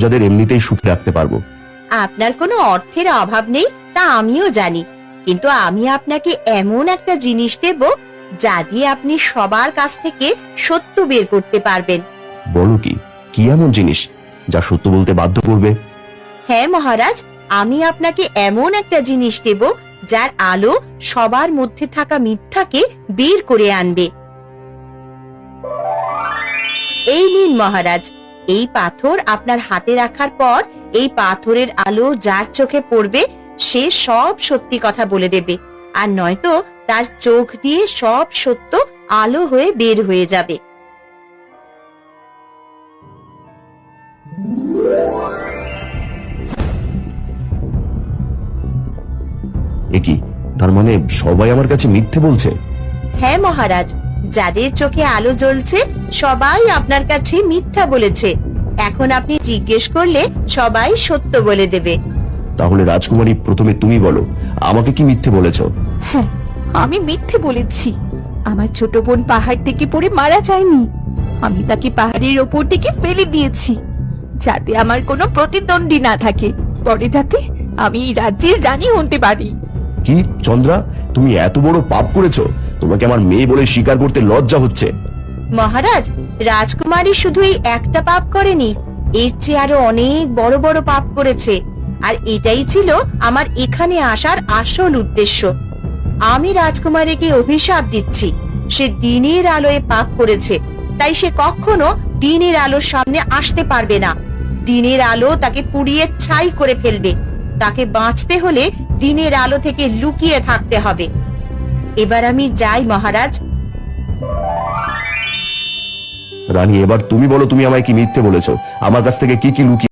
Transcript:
প্রজাদের এমনিতেই সুখে রাখতে পারবো। আপনার কোনো অর্থের অভাব নেই তা আমিও জানি, কিন্তু আমি আপনাকে এমন একটা জিনিস দেব যা দিয়ে আপনি সবার কাছ থেকে সত্য বের করতে পারবেন। বলো কি, কি এমন জিনিস যা সত্য বলতে বাধ্য করবে? হ্যাঁ মহারাজ, আমি আপনাকে এমন একটা জিনিস দেব যার আলো সবার মধ্যে থাকা মিথ্যাকে বের করে আনবে। এই নিন মহারাজ, এই পাথর আপনার হাতে রাখার পর এই পাথরের আলো যার চোখে পড়বে সে সব সত্যি কথা বলে দেবে, আর নয়তো তার চোখ দিয়ে সব সত্য আলো হয়ে বের হয়ে যাবে। একই, তার মানে সবাই আমার কাছে মিথ্যে বলছে? হ্যাঁ মহারাজ, যাদের চোখে আলো জ্বলছে সবাই আপনার কাছে মিথ্যা বলেছে। এখন আপনি জিজ্ঞেস করলে সবাই সত্য বলে দেবে। তাহলে রাজকুমারী, প্রথমে তুমি বলো, আমাকে কি মিথ্যে বলেছ? হ্যাঁ, আমি মিথ্যে বলেছি। আমার ছোট বোন পাহাড় থেকে পড়ে মারা যায়নি। আমি তাকে পাহাড়ের ওপর থেকে ফেলে দিয়েছি, যাতে আমার কোনো প্রতিদ্বন্দ্বী না থাকে, পরে যাতে আমি এই রাজ্যের রানী হতে পারি। কি চন্দ্রা, তুমি এত বড় পাপ করেছো? তোমাকে আমার মেয়ে বলে স্বীকার করতে লজ্জা হচ্ছে। মহারাজ, রাজকুমারী শুধু এই একটা পাপ করেনি, এর চেয়ে আরো অনেক বড় বড় পাপ করেছে। আর এটাই ছিল আমার এখানে আসার আসল উদ্দেশ্য। আমি রাজকুমারীকে অভিশাপ দিচ্ছি, সে দিনের আলোয় পাপ করেছে, তাই সে কখনো দিনের আলোর সামনে আসতে পারবে না। দিনের আলো তাকে পুড়িয়ে ছাই করে ফেলবে। তাকে বাঁচতে হলে দিনের আলো থেকে লুকিয়ে থাকতে হবে। এবার আমি যাই মহারাজ। রানী, এবার তুমি বলো, তুমি আমায় কি মিথ্যে বলেছো? আমার কাছ থেকে কি কি লুকিয়ে